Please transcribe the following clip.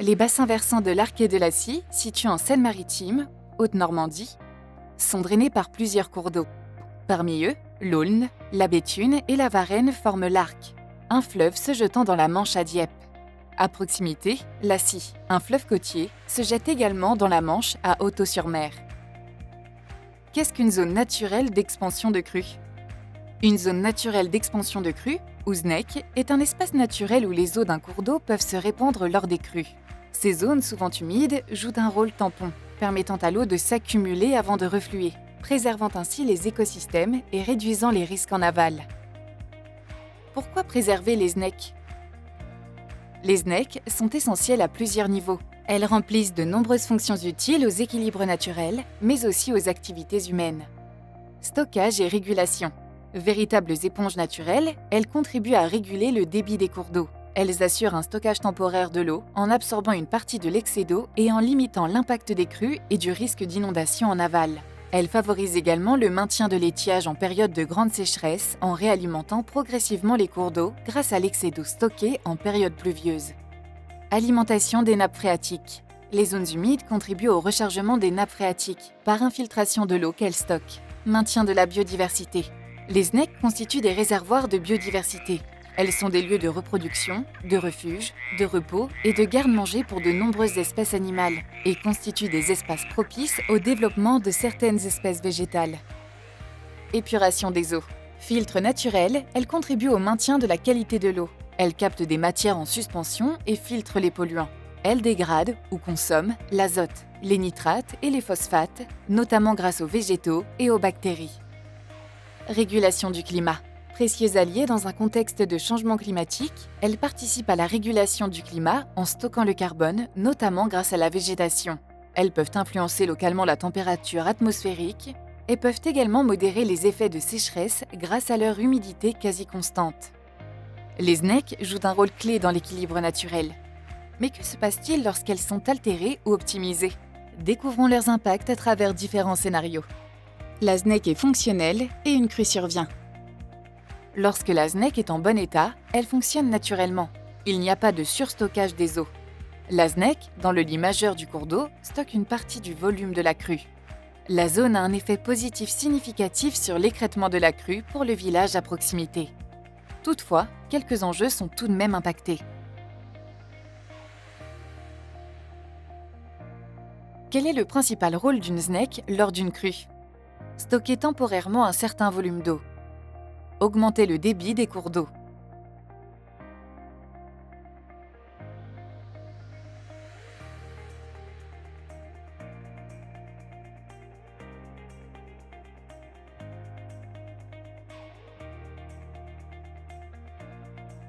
Les bassins versants de l'Arc et de la Scie, situés en Seine-Maritime, Haute-Normandie, sont drainés par plusieurs cours d'eau. Parmi eux, l'Aulne, la Béthune et la Varenne forment l'Arc, un fleuve se jetant dans la Manche à Dieppe. À proximité, la Scie, un fleuve côtier, se jette également dans la Manche à Hotot-sur-Mer. Qu'est-ce qu'une zone naturelle d'expansion de crues ? Une zone naturelle d'expansion de crues, ou ZNEC, est un espace naturel où les eaux d'un cours d'eau peuvent se répandre lors des crues. Ces zones, souvent humides, jouent un rôle tampon, permettant à l'eau de s'accumuler avant de refluer, préservant ainsi les écosystèmes et réduisant les risques en aval. Pourquoi préserver les ZNEC ? Les ZNEC sont essentielles à plusieurs niveaux. Elles remplissent de nombreuses fonctions utiles aux équilibres naturels, mais aussi aux activités humaines. Stockage et régulation. Véritables éponges naturelles, elles contribuent à réguler le débit des cours d'eau. Elles assurent un stockage temporaire de l'eau en absorbant une partie de l'excès d'eau et en limitant l'impact des crues et du risque d'inondation en aval. Elles favorisent également le maintien de l'étiage en période de grande sécheresse en réalimentant progressivement les cours d'eau grâce à l'excès d'eau stocké en période pluvieuse. Alimentation des nappes phréatiques. Les zones humides contribuent au rechargement des nappes phréatiques par infiltration de l'eau qu'elles stockent. Maintien de la biodiversité. Les ZNEC constituent des réservoirs de biodiversité. Elles sont des lieux de reproduction, de refuge, de repos et de garde-manger pour de nombreuses espèces animales et constituent des espaces propices au développement de certaines espèces végétales. Épuration des eaux. Filtre naturel, elles contribuent au maintien de la qualité de l'eau. Elles captent des matières en suspension et filtrent les polluants. Elles dégradent ou consomment l'azote, les nitrates et les phosphates, notamment grâce aux végétaux et aux bactéries. Régulation du climat. Précieux alliés dans un contexte de changement climatique, elles participent à la régulation du climat en stockant le carbone, notamment grâce à la végétation. Elles peuvent influencer localement la température atmosphérique et peuvent également modérer les effets de sécheresse grâce à leur humidité quasi constante. Les ZNEC jouent un rôle clé dans l'équilibre naturel. Mais que se passe-t-il lorsqu'elles sont altérées ou optimisées ? Découvrons leurs impacts à travers différents scénarios. La ZNEC est fonctionnelle et une crue survient. Lorsque la ZNEC est en bon état, elle fonctionne naturellement. Il n'y a pas de surstockage des eaux. La ZNEC, dans le lit majeur du cours d'eau, stocke une partie du volume de la crue. La zone a un effet positif significatif sur l'écrêtement de la crue pour le village à proximité. Toutefois, quelques enjeux sont tout de même impactés. Quel est le principal rôle d'une ZNEC lors d'une crue ? Stocker temporairement un certain volume d'eau. Augmenter le débit des cours d'eau.